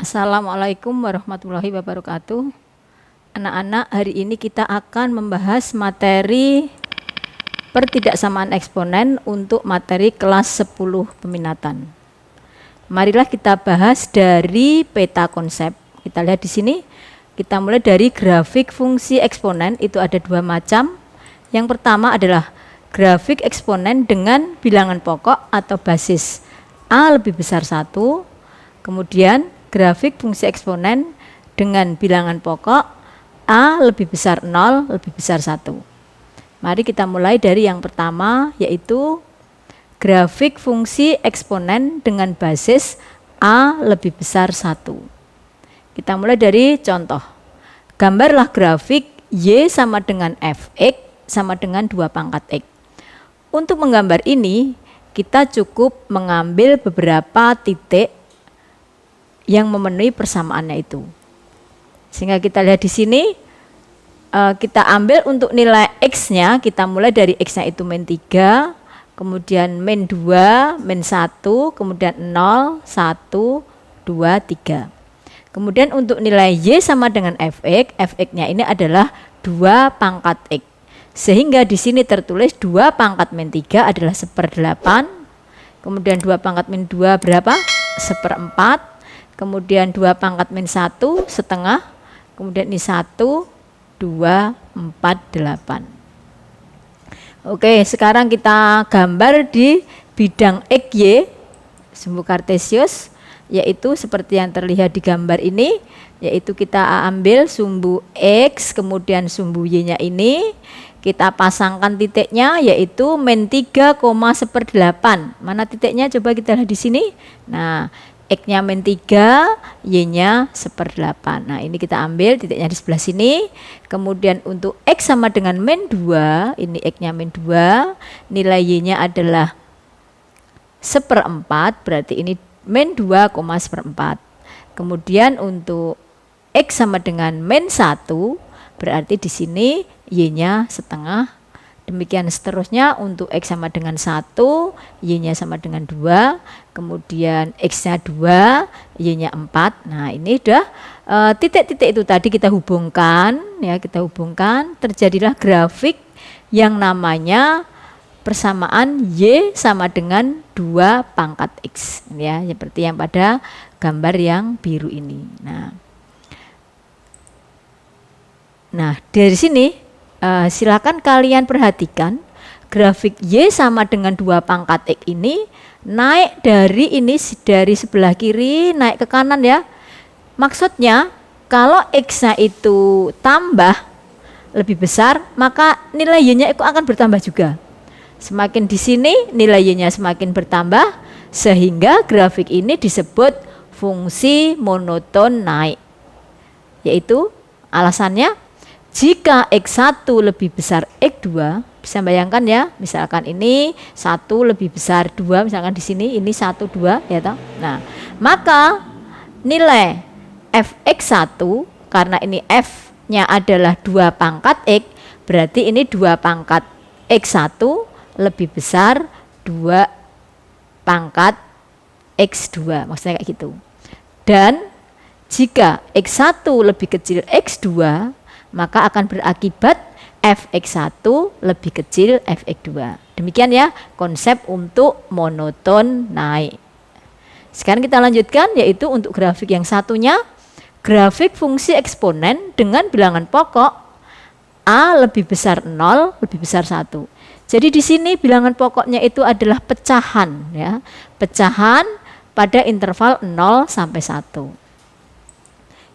Assalamualaikum warahmatullahi wabarakatuh. Anak-anak, hari ini kita akan membahas materi pertidaksamaan eksponen untuk materi kelas 10 peminatan. Marilah kita bahas dari peta konsep. Kita lihat di sini, kita mulai dari grafik fungsi eksponen, itu ada dua macam. Yang pertama adalah grafik eksponen dengan bilangan pokok atau basis A lebih besar 1, kemudian grafik fungsi eksponen dengan bilangan pokok A lebih besar 0 lebih besar 1. Mari kita mulai dari yang pertama, yaitu grafik fungsi eksponen dengan basis A lebih besar 1. Kita mulai dari contoh. Gambarlah grafik Y sama dengan Fx sama dengan 2 pangkat X. Untuk menggambar ini, kita cukup mengambil beberapa titik yang memenuhi persamaannya itu. Sehingga kita lihat di sini, kita ambil untuk nilai X-nya, kita mulai dari X-nya itu min 3, kemudian min 2, min 1, kemudian 0, 1, 2, 3. Kemudian untuk nilai Y sama dengan Fx, Fx-nya ini adalah 2 pangkat X. Sehingga di sini tertulis 2 pangkat min 3 adalah 1/8, kemudian 2 pangkat min 2 berapa? 1/4, kemudian 2 pangkat min 1 setengah, kemudian ini 1, 2, 4, 8. Oke, sekarang kita gambar di bidang XY, sumbu kartesius, yaitu seperti yang terlihat di gambar ini, yaitu kita ambil sumbu X, kemudian sumbu Y-nya ini, kita pasangkan titiknya, yaitu min 3,1/8. Mana titiknya? Coba kita lihat di sini. Nah, X-nya min 3, Y-nya 1/8. Nah, ini kita ambil titiknya di sebelah sini. Kemudian untuk X sama dengan min 2, ini X-nya min 2, nilai Y-nya adalah 1/4, berarti ini min 2,1/4. Kemudian untuk X sama dengan min 1, berarti di sini Y-nya setengah. Demikian seterusnya untuk X sama dengan 1, Y-nya sama dengan 2, kemudian X-nya 2, Y-nya 4. Nah, ini sudah titik-titik itu tadi kita hubungkan, ya, terjadilah grafik yang namanya persamaan Y sama dengan 2 pangkat X, ya, seperti yang pada gambar yang biru ini. Nah, dari sini silakan kalian perhatikan grafik Y sama dengan 2 pangkat X ini naik dari sebelah kiri naik ke kanan, ya. Maksudnya kalau X-nya itu tambah lebih besar, maka nilai Y-nya itu akan bertambah juga. Semakin di sini nilai Y-nya semakin bertambah, sehingga grafik ini disebut fungsi monoton naik. Yaitu alasannya, jika X1 lebih besar X2, bisa bayangkan, ya, misalkan ini 1 lebih besar 2, misalkan di sini ini 1, 2, ya toh. Nah, maka nilai Fx1, karena ini F-nya adalah 2 pangkat X, berarti ini 2 pangkat X1 lebih besar 2 pangkat X2, maksudnya kayak gitu. Dan jika X1 lebih kecil X2, maka akan berakibat Fx1 lebih kecil Fx2. Demikian, ya, konsep untuk monoton naik. Sekarang kita lanjutkan, yaitu untuk grafik yang satunya, grafik fungsi eksponen dengan bilangan pokok A lebih besar 0 lebih besar 1. Jadi di sini bilangan pokoknya itu adalah pecahan, ya, pecahan pada interval 0 sampai 1.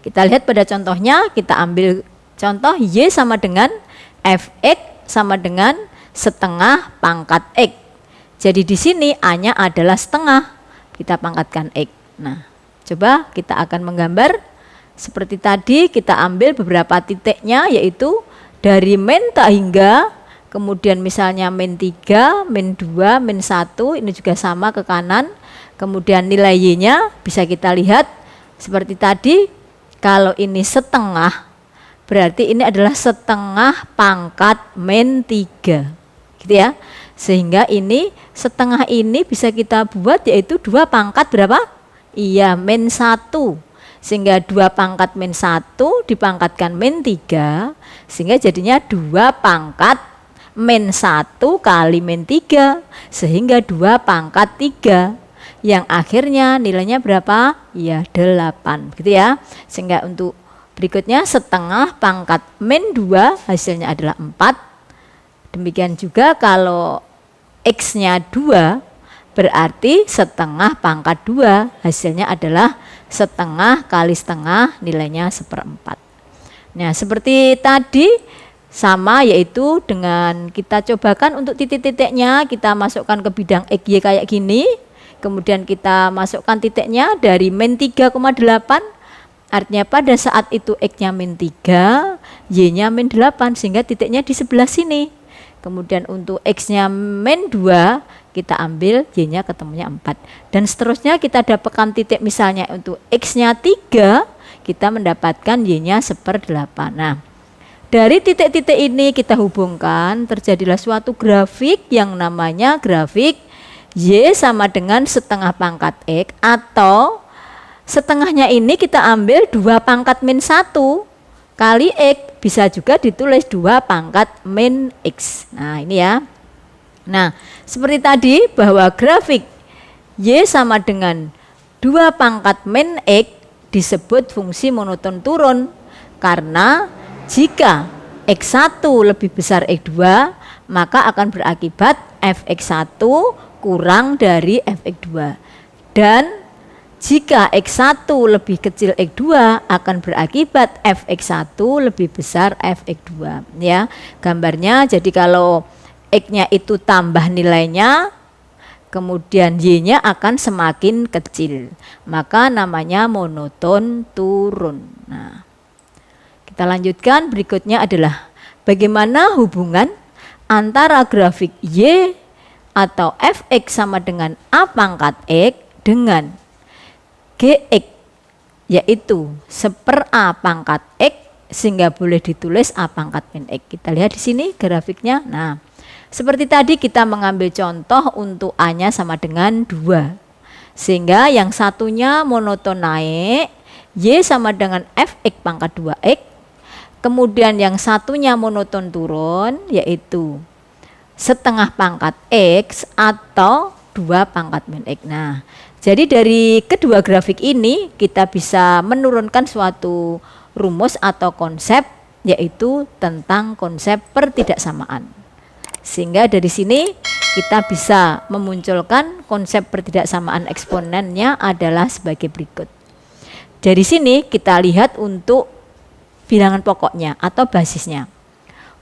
Kita lihat pada contohnya, kita ambil contoh Y sama dengan Fx sama dengan setengah pangkat X. Jadi di sini A-nya adalah setengah, kita pangkatkan X. Nah, coba kita akan menggambar seperti tadi, kita ambil beberapa titiknya, yaitu dari min tak hingga, kemudian misalnya min 3, min 2, min 1, ini juga sama ke kanan. Kemudian nilai Y-nya bisa kita lihat seperti tadi, kalau ini setengah, berarti ini adalah setengah pangkat min 3, gitu, ya. Sehingga ini setengah ini bisa kita buat yaitu 2 pangkat berapa? Iya, min 1. Sehingga 2 pangkat min 1 dipangkatkan min 3, sehingga jadinya 2 pangkat min 1 kali min 3, sehingga 2 pangkat 3. Yang akhirnya nilainya berapa? Ya 8, gitu ya. Sehingga untuk berikutnya setengah pangkat min 2 hasilnya adalah 4. Demikian juga kalau X-nya 2, berarti setengah pangkat 2 hasilnya adalah setengah kali setengah, nilainya 1/4. Nah, seperti tadi sama, yaitu dengan kita cobakan untuk titik-titiknya, kita masukkan ke bidang XY kayak gini. Kemudian kita masukkan titiknya dari min 3,8, artinya pada saat itu X-nya min 3, Y-nya min 8, sehingga titiknya di sebelah sini. Kemudian untuk X-nya min 2, kita ambil Y-nya ketemunya 4. Dan seterusnya kita dapatkan titik misalnya untuk X-nya 3, kita mendapatkan Y-nya 1/8. Nah, dari titik-titik ini kita hubungkan, terjadilah suatu grafik yang namanya grafik Y sama dengan setengah pangkat X, atau setengahnya ini kita ambil 2 pangkat min 1 kali X, bisa juga ditulis 2 pangkat min X. Nah, ini ya. Nah, seperti tadi bahwa grafik Y sama dengan 2 pangkat min X disebut fungsi monoton turun, karena jika X1 lebih besar X2, maka akan berakibat fx1 kurang dari fx2. Dan jika X1 lebih kecil X2 akan berakibat fx1 lebih besar fx2. Ya, gambarnya jadi kalau X-nya itu tambah nilainya, kemudian Y-nya akan semakin kecil, maka namanya monoton turun. Nah, kita lanjutkan, berikutnya adalah bagaimana hubungan antara grafik Y atau fx sama dengan A pangkat X dengan Gx, yaitu 1/A pangkat X, sehingga boleh ditulis A pangkat min X. Kita lihat di sini grafiknya. Nah, seperti tadi kita mengambil contoh untuk A-nya sama dengan 2. Sehingga yang satunya monoton naik, Y sama dengan fx pangkat 2x. Kemudian yang satunya monoton turun, yaitu setengah pangkat X atau 2 pangkat min X. Nah, jadi dari kedua grafik ini kita bisa menurunkan suatu rumus atau konsep, yaitu tentang konsep pertidaksamaan. Sehingga dari sini kita bisa memunculkan konsep pertidaksamaan eksponennya adalah sebagai berikut. Dari sini kita lihat untuk bilangan pokoknya atau basisnya.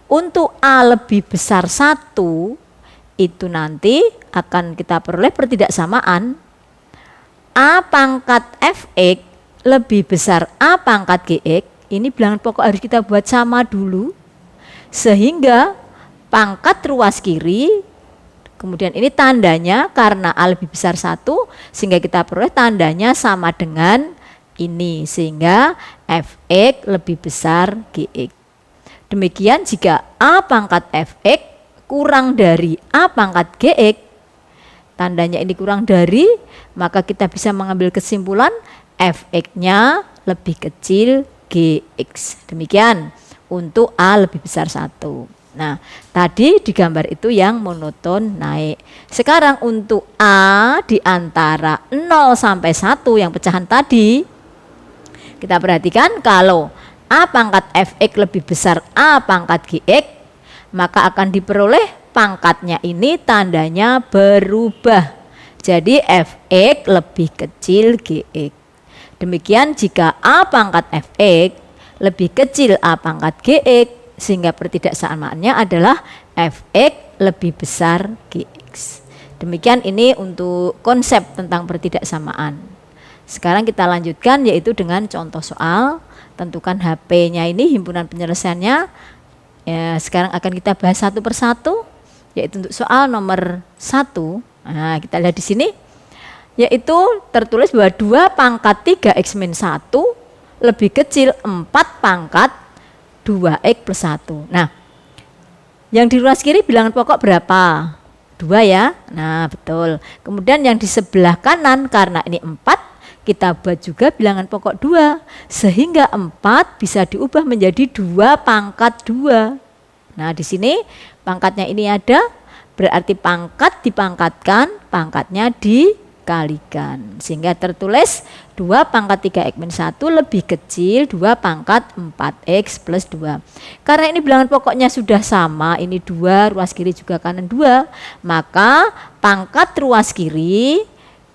Untuk A lebih besar 1, itu nanti akan kita peroleh pertidaksamaan A pangkat fx lebih besar A pangkat gx. Ini bilangan pokok harus kita buat sama dulu, sehingga pangkat ruas kiri, kemudian ini tandanya karena A lebih besar 1, sehingga kita peroleh tandanya sama dengan ini, sehingga fx lebih besar gx. Demikian jika A pangkat fx kurang dari A pangkat gx, tandanya ini kurang dari, maka kita bisa mengambil kesimpulan fx-nya lebih kecil gx. Demikian untuk A lebih besar 1. Nah, tadi di gambar itu yang monoton naik. Sekarang untuk A di antara 0 sampai 1 yang pecahan tadi, kita perhatikan kalau A pangkat fx lebih besar A pangkat gx, maka akan diperoleh pangkatnya ini tandanya berubah. Jadi fx lebih kecil gx. Demikian jika A pangkat fx lebih kecil A pangkat gx, sehingga pertidaksamaannya adalah fx lebih besar gx. Demikian ini untuk konsep tentang pertidaksamaan. Sekarang kita lanjutkan, yaitu dengan contoh soal. Tentukan HP-nya ini, himpunan penyelesaiannya. Ya, sekarang akan kita bahas satu persatu, yaitu untuk soal nomor 1. Nah, kita lihat di sini, yaitu tertulis bahwa 2 pangkat 3x min 1 lebih kecil 4 pangkat 2x plus 1. Nah, yang di ruas kiri bilangan pokok berapa? 2 ya. Nah, betul. Kemudian yang di sebelah kanan, karena ini 4, kita buat juga bilangan pokok 2. Sehingga 4 bisa diubah menjadi 2 pangkat 2. Nah, di sini pangkatnya ini ada, berarti pangkat dipangkatkan, pangkatnya dikalikan. Sehingga tertulis 2 pangkat 3x-1 lebih kecil 2 pangkat 4x plus 2. Karena ini bilangan pokoknya sudah sama, ini 2, ruas kiri juga kanan 2, maka pangkat ruas kiri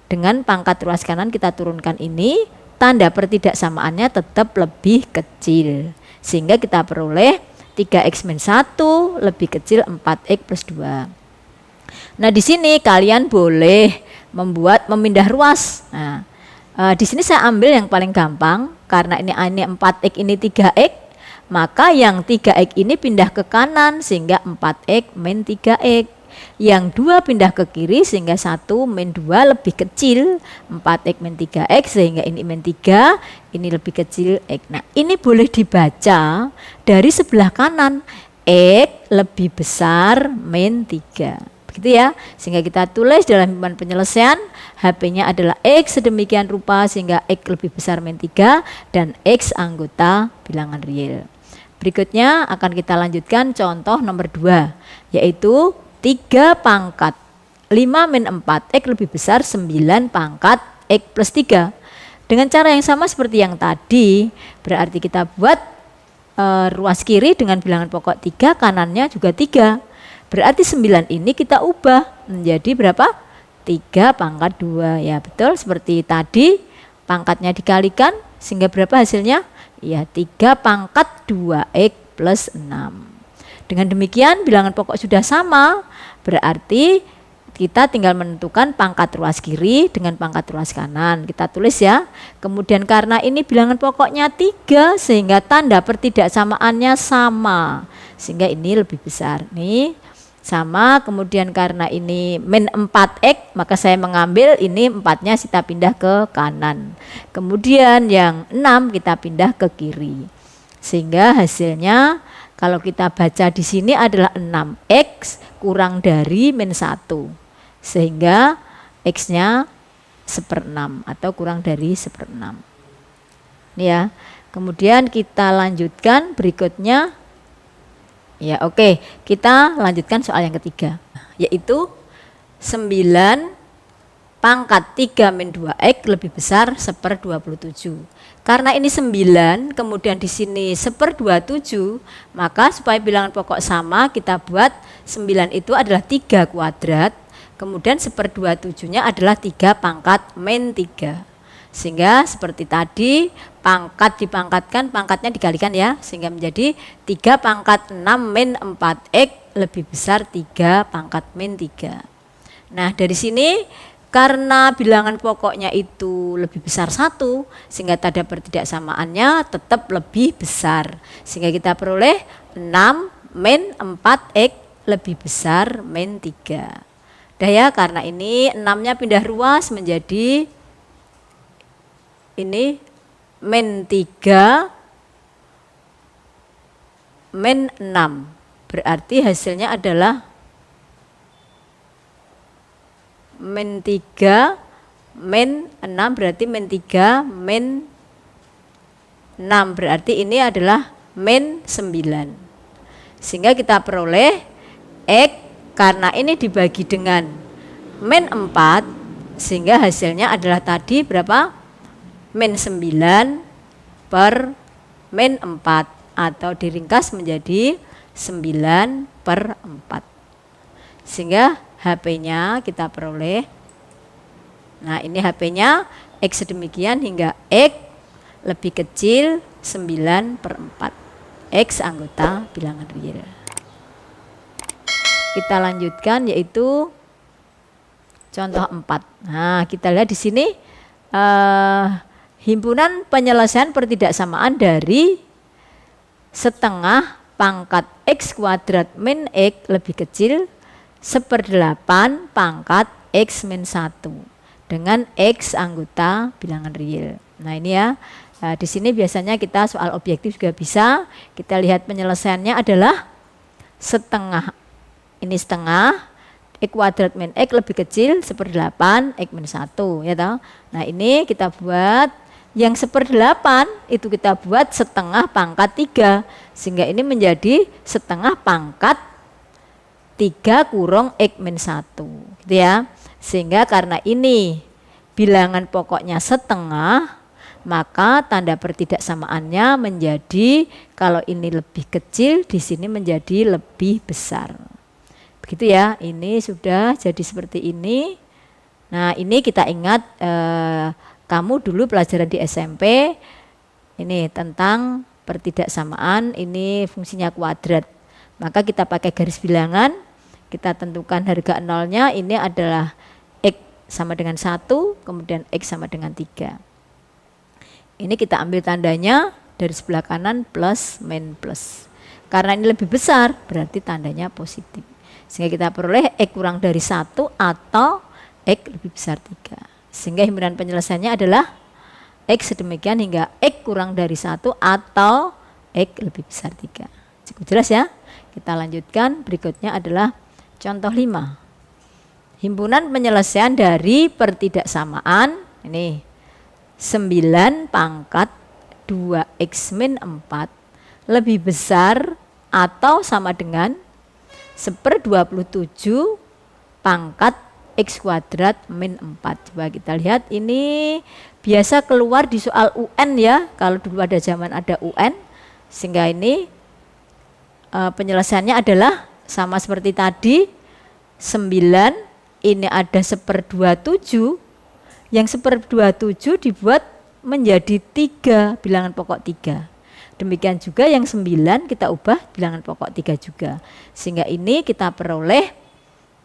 dengan pangkat ruas kanan kita turunkan ini, tanda pertidaksamaannya tetap lebih kecil. Sehingga kita peroleh 3x-1 lebih kecil 4x plus 2. Nah, di sini kalian boleh memindah ruas. Nah, di sini saya ambil yang paling gampang, karena ini 4x ini 3x, maka yang 3x ini pindah ke kanan sehingga 4x min 3x. Yang 2 pindah ke kiri sehingga 1 min 2 lebih kecil 4x min 3x, sehingga ini min 3, ini lebih kecil x. Nah, ini boleh dibaca dari sebelah kanan, x lebih besar min 3. Begitu ya, sehingga kita tulis dalam himpunan penyelesaian HP-nya adalah x sedemikian rupa sehingga x lebih besar min 3 dan x anggota bilangan real. Berikutnya akan kita lanjutkan contoh nomor 2, yaitu 3 pangkat 5 min 4 x lebih besar 9 pangkat x plus 3. Dengan cara yang sama seperti yang tadi, berarti kita buat ruas kiri dengan bilangan pokok 3, kanannya juga 3. Berarti 9 ini kita ubah menjadi berapa? 3 pangkat 2. Ya betul, seperti tadi pangkatnya dikalikan sehingga berapa hasilnya? Ya 3 pangkat 2x plus 6. Dengan demikian bilangan pokok sudah sama, berarti kita tinggal menentukan pangkat ruas kiri dengan pangkat ruas kanan. Kita tulis ya. Kemudian karena ini bilangan pokoknya 3 sehingga tanda pertidaksamaannya sama. Sehingga ini lebih besar. Nih sama, kemudian karena ini min 4x maka saya mengambil ini 4-nya kita pindah ke kanan. Kemudian yang 6 kita pindah ke kiri. Sehingga hasilnya kalau kita baca di sini adalah 6x kurang dari min 1. Sehingga x-nya 1/6 atau kurang dari 1/6. Ini ya. Kemudian kita lanjutkan berikutnya. Ya oke, kita lanjutkan soal yang ketiga, yaitu 9 pangkat 3 min 2x lebih besar 1/27. Karena ini 9, kemudian di sini 1/27, maka supaya bilangan pokok sama kita buat 9 itu adalah 3 kuadrat, kemudian 1/27-nya adalah 3 pangkat min 3. Sehingga seperti tadi pangkat dipangkatkan, pangkatnya dikalikan ya, sehingga menjadi 3 pangkat 6 min 4x lebih besar 3 pangkat min 3. Nah dari sini karena bilangan pokoknya itu lebih besar 1, sehingga tanda pertidaksamaannya tetap lebih besar. Sehingga kita peroleh 6 min 4x lebih besar min 3. Dah ya, karena ini 6-nya pindah ruas menjadi ini min 3 min 6. Berarti hasilnya adalah min 3 min 6, berarti min 3 min 6, berarti ini adalah min 9. Sehingga kita peroleh x karena ini dibagi dengan min 4, sehingga hasilnya adalah tadi berapa? Min 9 per min 4 atau diringkas menjadi 9/4. Sehingga HP-nya kita peroleh, nah ini HP-nya X sedemikian hingga X lebih kecil 9/4. X anggota bilangan real. Kita lanjutkan yaitu contoh 4. Nah kita lihat di sini himpunan penyelesaian pertidaksamaan dari setengah pangkat X kuadrat min X lebih kecil 1/8 pangkat X min 1 dengan X anggota bilangan real. Nah ini ya, di sini biasanya kita soal objektif juga bisa. Kita lihat penyelesaiannya adalah setengah, ini setengah, X kuadrat min X lebih kecil 1/8 X min 1 ya toh. Nah ini kita buat yang 1/8 itu kita buat setengah pangkat 3 sehingga ini menjadi setengah pangkat 3 kurung X min 1 gitu ya. Sehingga karena ini bilangan pokoknya setengah, maka tanda pertidaksamaannya menjadi kalau ini lebih kecil di sini menjadi lebih besar. Begitu ya, ini sudah jadi seperti ini. Nah ini kita ingat kamu dulu pelajaran di SMP ini tentang pertidaksamaan, ini fungsinya kuadrat. Maka kita pakai garis bilangan, kita tentukan harga nolnya, ini adalah X sama dengan 1, kemudian X sama dengan 3. Ini kita ambil tandanya dari sebelah kanan plus min plus. Karena ini lebih besar berarti tandanya positif. Sehingga kita peroleh X kurang dari 1 atau X lebih besar 3. Sehingga himpunan penyelesaiannya adalah X sedemikian hingga X kurang dari 1 atau X lebih besar 3. Cukup jelas ya? Kita lanjutkan, berikutnya adalah contoh 5. Himpunan penyelesaian dari pertidaksamaan ini 9 pangkat 2x min 4 lebih besar atau sama dengan 1/27 pangkat x kuadrat min 4. Coba kita lihat, ini biasa keluar di soal UN ya, kalau dulu ada zaman ada UN. Sehingga ini penyelesaiannya adalah sama seperti tadi, 9 ini ada 1/27. Yang 1/27 dibuat menjadi 3, bilangan pokok 3. Demikian juga yang 9 kita ubah bilangan pokok 3 juga. Sehingga ini kita peroleh,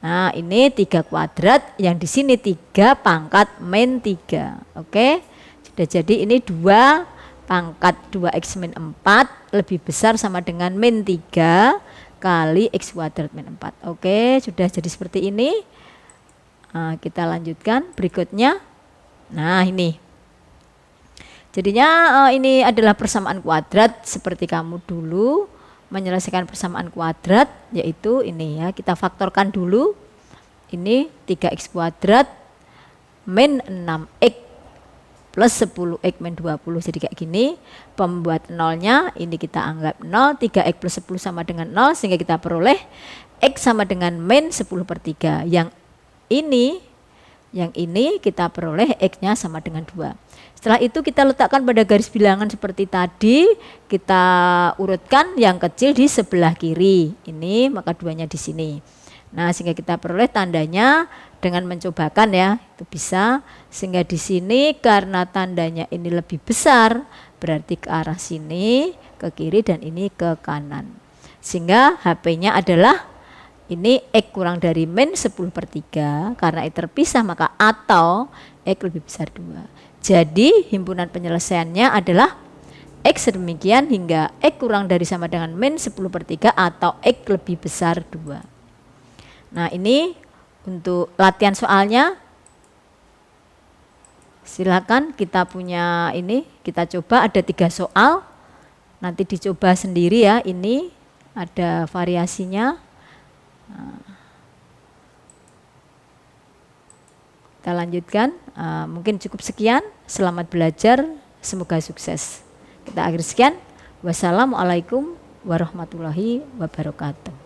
nah ini 3 kuadrat, yang di sini 3 pangkat min 3. Oke, sudah jadi ini 2 pangkat 2x min 4 lebih besar sama dengan min 3 kali x kuadrat min 4. Oke, sudah jadi seperti ini. Nah, kita lanjutkan berikutnya. Nah ini jadinya ini adalah persamaan kuadrat seperti kamu dulu menyelesaikan persamaan kuadrat, yaitu ini ya, kita faktorkan dulu. Ini 3x kuadrat min 6x plus 10x min 20, jadi kayak gini. Pembuat nolnya ini kita anggap 0, 3x plus 10 sama dengan 0, sehingga kita peroleh x sama dengan min 10/3. Yang ini kita peroleh X-nya sama dengan 2. Setelah itu kita letakkan pada garis bilangan seperti tadi, kita urutkan yang kecil di sebelah kiri. Ini maka 2-nya di sini. Nah, sehingga kita peroleh tandanya dengan mencobakan ya, itu bisa. Sehingga di sini karena tandanya ini lebih besar, berarti ke arah sini, ke kiri, dan ini ke kanan. Sehingga HP-nya adalah ini X kurang dari min 10/3, karena X terpisah maka atau X lebih besar 2. Jadi himpunan penyelesaiannya adalah X sedemikian hingga X kurang dari sama dengan min 10/3 atau X lebih besar 2. Nah ini untuk latihan soalnya, silakan kita punya ini, kita coba ada 3 soal, nanti dicoba sendiri ya, ini ada variasinya. Kita lanjutkan, mungkin cukup sekian, selamat belajar, semoga sukses. Kita akhiri sekian, wassalamualaikum warahmatullahi wabarakatuh.